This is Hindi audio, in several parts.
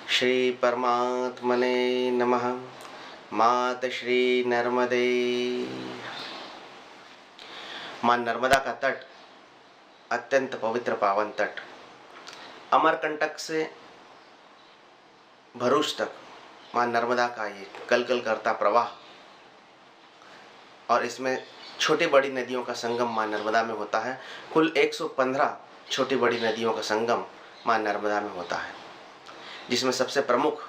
श्री परमात्मने नमः। मात श्री नर्मदे। मां नर्मदा का तट अत्यंत पवित्र पावन तट, अमरकंटक से भरूच तक मां नर्मदा का ये कलकल करता प्रवाह, और इसमें छोटी बड़ी नदियों का संगम मां नर्मदा में होता है। कुल 115 छोटी बड़ी नदियों का संगम मां नर्मदा में होता है, जिसमें सबसे प्रमुख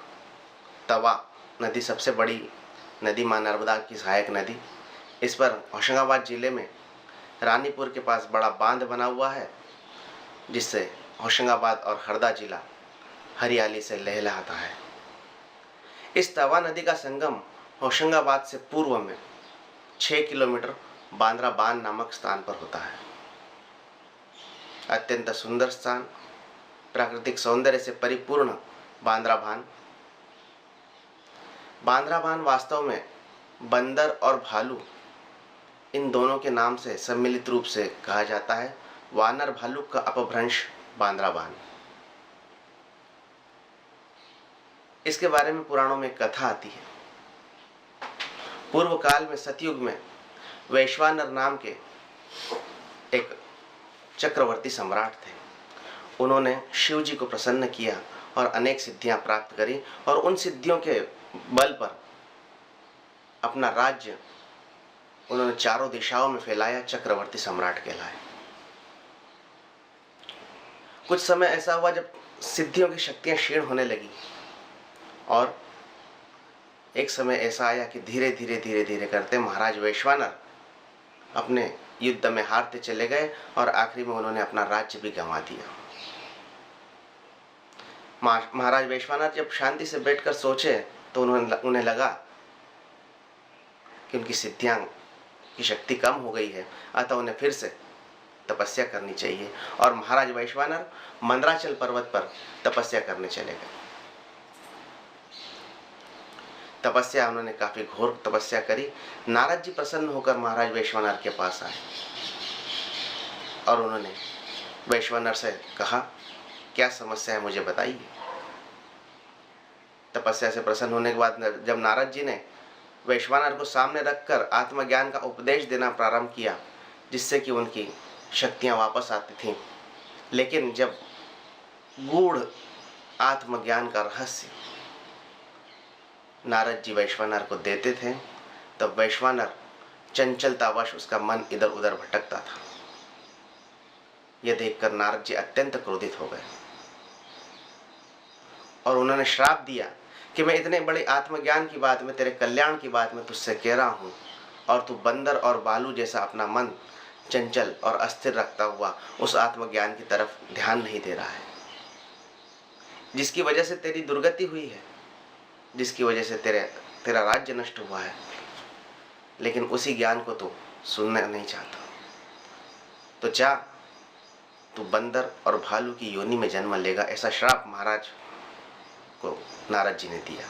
तवा नदी, सबसे बड़ी नदी मां नर्मदा की सहायक नदी। इस पर होशंगाबाद जिले में रानीपुर के पास बड़ा बांध बना हुआ है, जिससे होशंगाबाद और हरदा जिला हरियाली से लहलहाता है। इस तवा नदी का संगम होशंगाबाद से पूर्व में 6 किलोमीटर बांद्रा बांध नामक स्थान पर होता है। अत्यंत सुंदर स्थान, प्राकृतिक सौंदर्य से परिपूर्ण बांद्रा बांध। बांद्रा बांध वास्तव में बंदर और भालू, इन दोनों के नाम से सम्मिलित रूप से कहा जाता है। वानर भालू का अपभ्रंश बांद्रा बांध। इसके बारे में पुराणों में कथा आती है। पूर्व काल में सतयुग में वैश्वानर नाम के एक चक्रवर्ती सम्राट थे। उन्होंने शिव जी को प्रसन्न किया और अनेक सिद्धियां प्राप्त करी, और उन सिद्धियों के बल पर अपना राज्य उन्होंने चारों दिशाओं में फैलाया। चक्रवर्ती सम्राट कहलाए। कुछ समय ऐसा हुआ जब सिद्धियों की शक्तियां क्षीण होने लगी, और एक समय ऐसा आया कि धीरे धीरे करते महाराज वैश्वानर अपने युद्ध में हारते चले गए, और आखिरी में उन्होंने अपना राज्य भी गंवा दिया। महाराज वैश्वानर जब शांति से बैठकर सोचे, तो उन्हें लगा कि उनकी सिद्धियां की शक्ति कम हो गई है, अतः उन्हें फिर से तपस्या करनी चाहिए। और महाराज वैश्वानर मंदराचल पर्वत पर तपस्या करने चले गए। तपस्या उन्होंने काफी घोर तपस्या करी। नारद जी प्रसन्न होकर महाराज वैश्वानर के पास आए, और उन्होंने वैश्वानर से कहा, क्या समस्या है, मुझे बताइए। तपस्या से प्रसन्न होने के बाद जब नारद जी ने वैश्वानर को सामने रखकर आत्मज्ञान का उपदेश देना प्रारंभ किया, जिससे कि उनकी शक्तियां वापस आती थीं, लेकिन जब गूढ़ आत्मज्ञान का रहस्य नारद जी वैश्वानर को देते थे, तब वैश्वानर चंचलतावश उसका मन इधर उधर भटकता था। यह देखकर नारद जी अत्यंत क्रोधित हो गए, और उन्होंने श्राप दिया कि मैं इतने बड़े आत्मज्ञान की बात में, तेरे कल्याण की बात में तुझसे कह रहा हूं, और तू बंदर और बालू जैसा अपना मन चंचल और अस्थिर रखता हुआ उस आत्मज्ञान की तरफ ध्यान नहीं दे रहा है, जिसकी वजह से तेरी दुर्गति हुई है, जिसकी वजह से तेरा राज्य नष्ट हुआ है। लेकिन उसी ज्ञान को तू सुनना नहीं चाहता, तो जा, तू बंदर और भालू की योनि में जन्म लेगा। ऐसा श्राप महाराज को नारद जी ने दिया।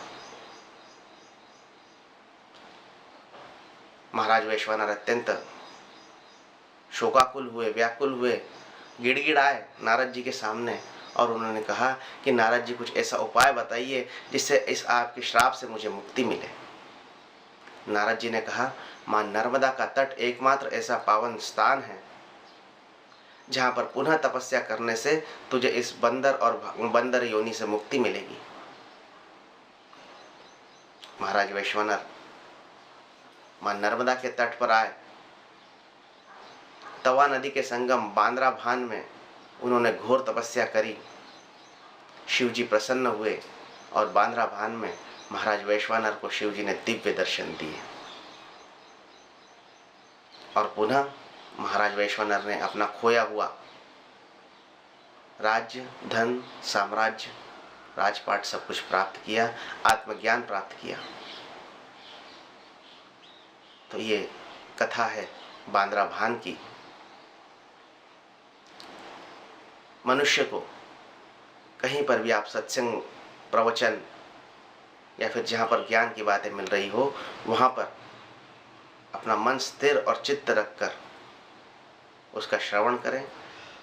महाराज वैश्वानर अत्यंत शोकाकुल हुए, व्याकुल हुए, गिड़गिड़ाए नारद जी के सामने, और उन्होंने कहा कि नारद जी कुछ ऐसा उपाय बताइए जिससे इस आपके श्राप से मुझे मुक्ति मिले। नारद जी ने कहा, मां नर्मदा का तट एकमात्र ऐसा पावन स्थान है जहां पर पुनः तपस्या करने से तुझे इस बंदर योनि से मुक्ति मिलेगी। महाराज वैश्वानर मां नर्मदा के तट पर आए। तवा नदी के संगम बांद्रा बांध में उन्होंने घोर तपस्या करी। शिव जी प्रसन्न हुए, और बांद्रा बांध में महाराज वैश्वानर को शिव जी ने दिव्य दर्शन दिए, और पुनः महाराज वैश्वानर ने अपना खोया हुआ राज्य, धन, साम्राज्य, राजपाट सब कुछ प्राप्त किया, आत्मज्ञान प्राप्त किया। तो ये कथा है बांद्रा बांध की। मनुष्य को कहीं पर भी आप सत्संग, प्रवचन, या फिर जहाँ पर ज्ञान की बातें मिल रही हो, वहाँ पर अपना मन स्थिर और चित्त रखकर उसका श्रवण करें,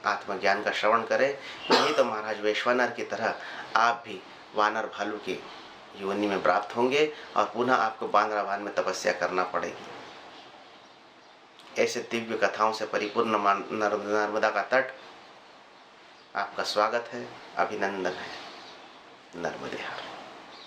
आत्मज्ञान का श्रवण करें। नहीं तो महाराज वैश्वानर की तरह आप भी वानर भालू की योनि में प्राप्त होंगे और पुनः आपको बांद्रावान में तपस्या करना पड़ेगी। ऐसे दिव्य कथाओं से परिपूर्ण नर्मदा का तट आपका स्वागत है, अभिनंदन है। नर्मदे हर।